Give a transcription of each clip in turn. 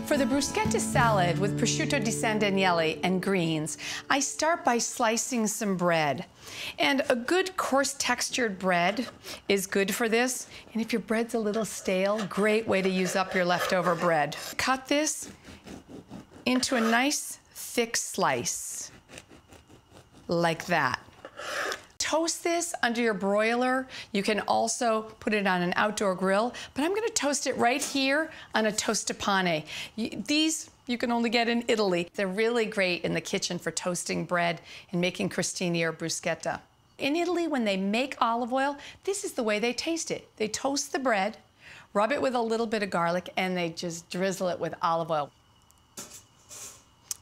For the bruschetta salad with prosciutto di San Daniele and greens, I start by slicing some bread. And a good coarse textured bread is good for this. And if your bread's a little stale, great way to use up your leftover bread. Cut this into a nice thick slice, like that. Toast this under your broiler. You can also put it on an outdoor grill, but I'm gonna toast it right here on a tostapane. These you can only get in Italy. They're really great in the kitchen for toasting bread and making crostini or bruschetta. In Italy, when they make olive oil, this is the way they taste it. They toast the bread, rub it with a little bit of garlic, and they just drizzle it with olive oil.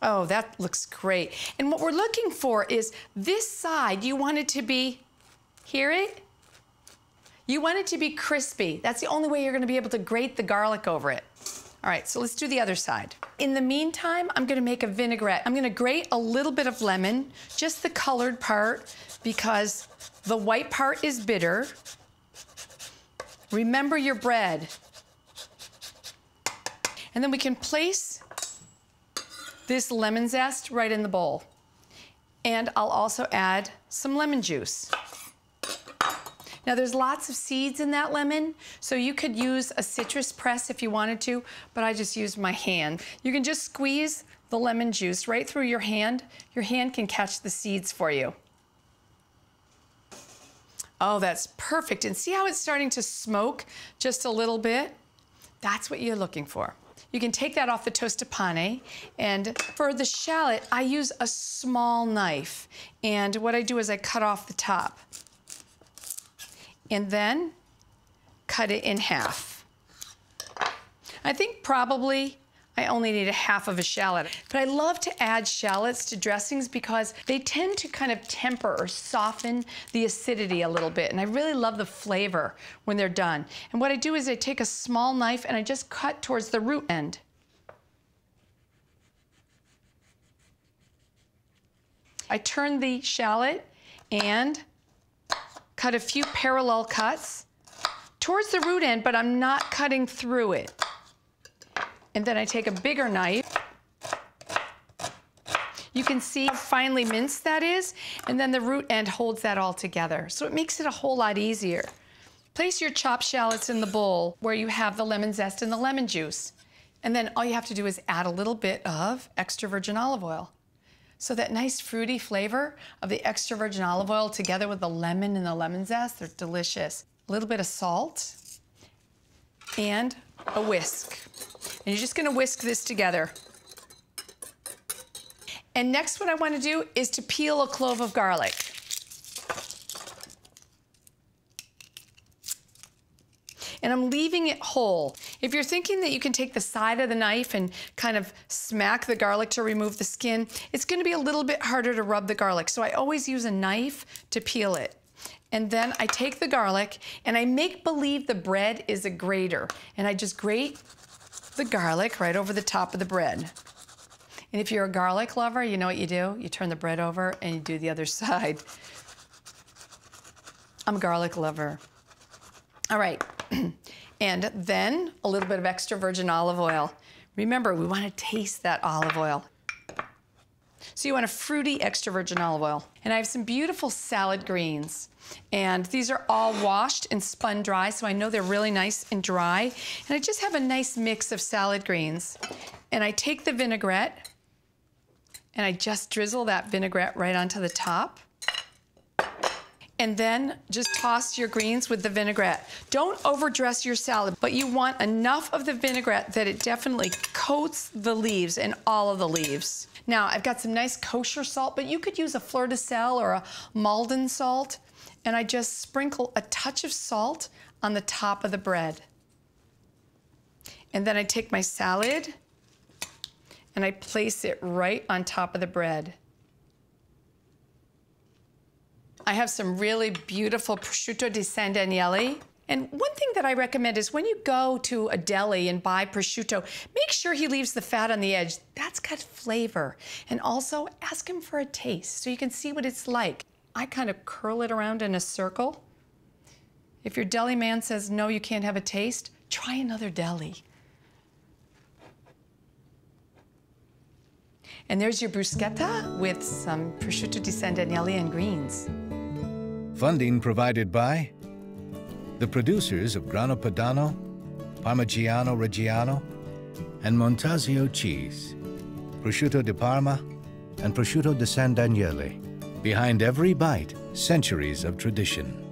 Oh, that looks great. And what we're looking for is this side, you want it to be, hear it? You want it to be crispy. That's the only way you're gonna be able to grate the garlic over it. All right, so let's do the other side. In the meantime, I'm gonna make a vinaigrette. I'm gonna grate a little bit of lemon, just the colored part, because the white part is bitter. Remember your bread. And then we can place this lemon zest right in the bowl. And I'll also add some lemon juice. Now there's lots of seeds in that lemon, so you could use a citrus press if you wanted to, but I just used my hand. You can just squeeze the lemon juice right through your hand. Your hand can catch the seeds for you. Oh, that's perfect. And see how it's starting to smoke just a little bit? That's what you're looking for. You can take that off the tostapane, and for the shallot, I use a small knife. And what I do is I cut off the top and then cut it in half. I think probably I only need a half of a shallot, but I love to add shallots to dressings because they tend to kind of temper or soften the acidity a little bit, and I really love the flavor when they're done. And what I do is I take a small knife and I just cut towards the root end. I turn the shallot and cut a few parallel cuts towards the root end, but I'm not cutting through it. And then I take a bigger knife. You can see how finely minced that is, and then the root end holds that all together. So it makes it a whole lot easier. Place your chopped shallots in the bowl where you have the lemon zest and the lemon juice. And then all you have to do is add a little bit of extra virgin olive oil. So that nice fruity flavor of the extra virgin olive oil together with the lemon and the lemon zest, they're delicious. A little bit of salt and a whisk. And you're just gonna whisk this together. And next what I wanna do is to peel a clove of garlic. And I'm leaving it whole. If you're thinking that you can take the side of the knife and kind of smack the garlic to remove the skin, it's gonna be a little bit harder to rub the garlic. So I always use a knife to peel it. And then I take the garlic and I make believe the bread is a grater. And I just grate the garlic right over the top of the bread. And if you're a garlic lover, you know what you do? You turn the bread over and you do the other side. I'm a garlic lover. All right, and then a little bit of extra virgin olive oil. Remember, we want to taste that olive oil. So you want a fruity extra virgin olive oil. And I have some beautiful salad greens. And these are all washed and spun dry, so I know they're really nice and dry. And I just have a nice mix of salad greens. And I take the vinaigrette, and I just drizzle that vinaigrette right onto the top. And then just toss your greens with the vinaigrette. Don't overdress your salad, but you want enough of the vinaigrette that it definitely coats the leaves and all of the leaves. Now, I've got some nice kosher salt, but you could use a fleur de sel or a Malden salt. And I just sprinkle a touch of salt on the top of the bread. And then I take my salad and I place it right on top of the bread. I have some really beautiful prosciutto di San Daniele. And one thing that I recommend is when you go to a deli and buy prosciutto, make sure he leaves the fat on the edge. That's got flavor. And also ask him for a taste so you can see what it's like. I kind of curl it around in a circle. If your deli man says, no, you can't have a taste, try another deli. And there's your bruschetta with some prosciutto di San Daniele and greens. Funding provided by the producers of Grana Padano, Parmigiano Reggiano, and Montasio cheese, Prosciutto di Parma, and Prosciutto di San Daniele. Behind every bite, centuries of tradition.